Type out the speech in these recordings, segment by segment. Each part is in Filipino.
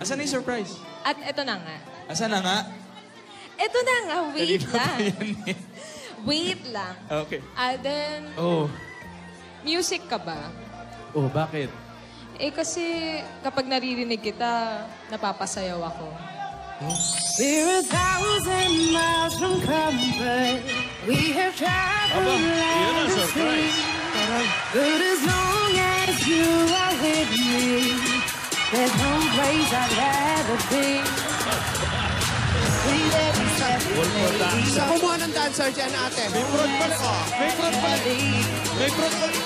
Asan na yung surprise? At eto na nga. Asan na nga? Eto na nga, wait Kanina pa lang. yan eh. Wait lang. Okay. Then, Oh. music ka ba? Oh, bakit? Eh kasi kapag naririnig kita, napapasayaw ako. We're 1,000 miles from comfort. We have traveled around the sea. But as long as you are with me, there's no place I'd rather be. Kumuha ng dancer dyan, ate. May front pala. May front pala. May front pala.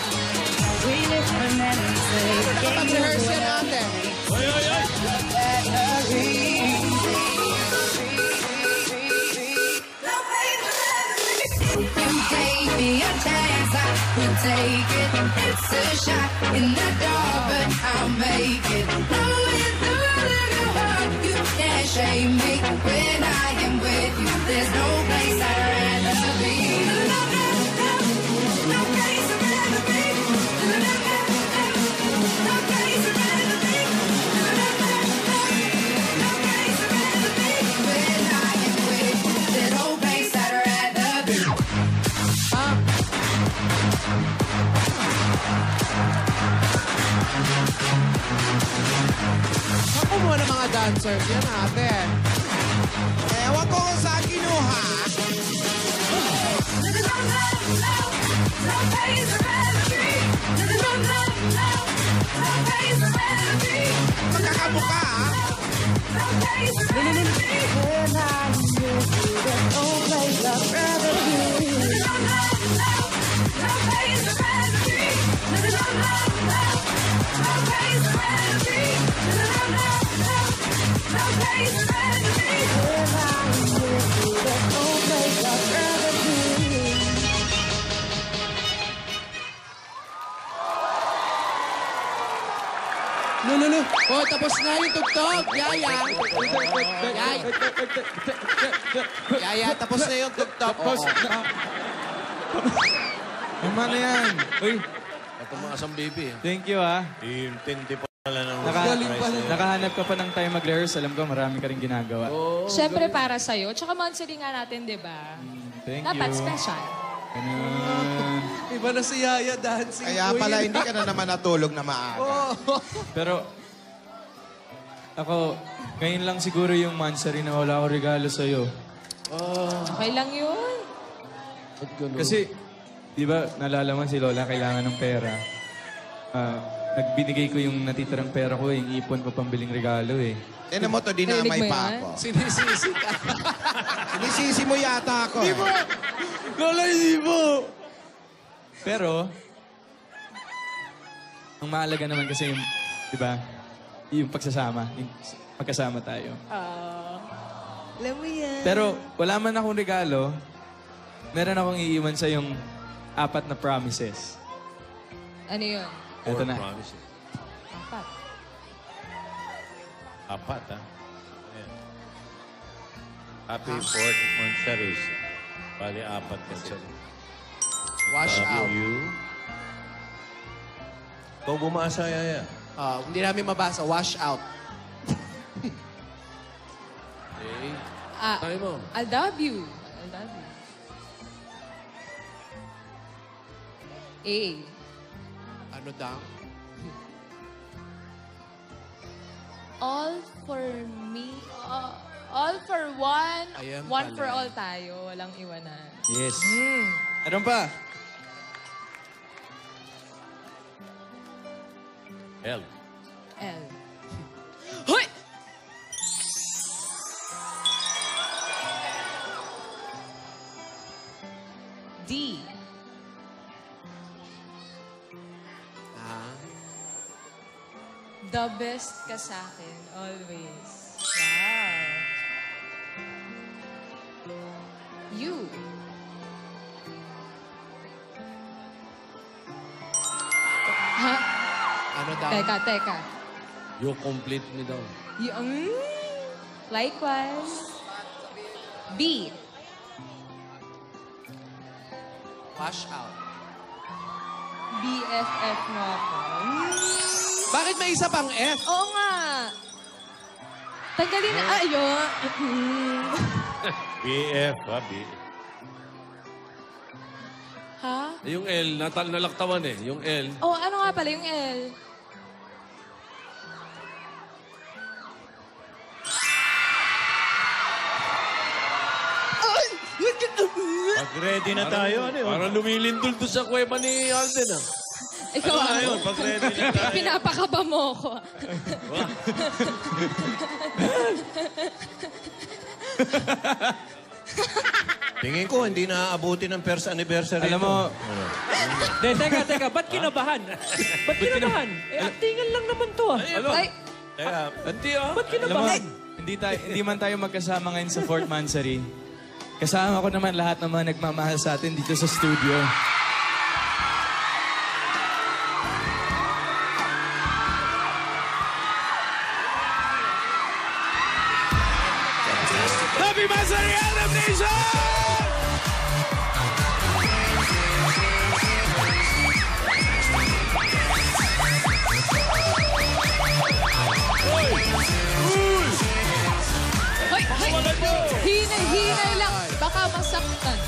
We live for memories. Nakapag-rehearse yan, ate. Oy, oy, oy. Me a chance, I would take it. It's a shot in the dark, but I'll make it. Knowing through the heart, you can't shame me. When I am with you, there's no place I'd rather be. No place I'd rather be. No place I'd rather be. No place I'd rather be. When I am with you, there's no place I'd rather be. Kumuha ng mga dancers yan, ate. Ewan ko kung saan kinuha. Magkakamukha, ha? No. Oh, tapos na yung tugtog. Yaya. Yaya, tapos na yung tugtog. Tapos na. Tama na yan. Uy, Ito mga asang baby. thank you ah. Intindi pa pala ng Nakahanap ka pa ng time mag-rehearse. Alam ko, marami ka rin ginagawa. Siyempre para sa'yo. Tsaka monthly nga natin, di ba? Thank Dapat you. special. Ganun. Iba na si Yaya dancing. Kaya pala hindi ka na naman natulog na maaga. Pero, ako, ngayon lang siguro yung monthsary na wala ako regalo sa'yo. Okay lang yun. Kasi, di ba, nalala mo si Lola kailangan ng pera. Nagbinigay ko yung natitirang pera ko, yung ipon ko pambiling regalo eh. Tinan mo to, dinamay Narinig mo pa yan? ako. Sinisisi ka. Sinisisi mo yata ako. Di mo! Lola, hindi mo! Pero, ang mahalaga naman kasi yung, di ba, yung pagsasama, yung magkasama tayo. Alam mo yan. Pero, wala man akong regalo, meron akong iiwan sa yung 4 na promises. Ano yun? Ito na. Promises. Apat. Apat, ha? Ayan. Happy 4th monthsary. Bali, 4 kasi. Wash out. You. Ikaw bumasa, Yaya. Hindi namin mabasa. Wash out. Okay. Ah, Try mo. I love you. I love you. A. Ano daw? All for me. All for one. Ayan One pala. for all tayo. Walang iwanan. Yes. Ano pa? L. L. Hoy! D. The best ka sa akin, always. Wow. You. Ha? Ano daw? Teka. You complete me daw. Likewise. B. Wash out. BFF mo ako. Bakit may isa pang F? Oo nga. Tanggalin na. Ayun. BF, ha? BF. Ha? Yung L, nalaktawan eh. Yung L. Oh, ano nga pala yung L? Pag ready na tayo, ano yun? Parang lumilindol doon sa kuweba ni Alden, ah. Ikaw Ano yun? Pag ready na tayo. Pinapakaba mo ako. Tingin ko, hindi na-aabuti ng first anniversary. Alam mo, Teka, ba't kinabahan? Ba't kinabahan? Actingan lang naman to ah. Ay, Teka, Hindi, ah. Ba't alam mo, kinabahan? hindi man tayo magkasama ngayon sa Fort Mansari. Kasama ko naman lahat ng mga nagmamahal sa atin dito sa studio. Happy Mansari Anthem Nation! hinay lang. Baka masaktan.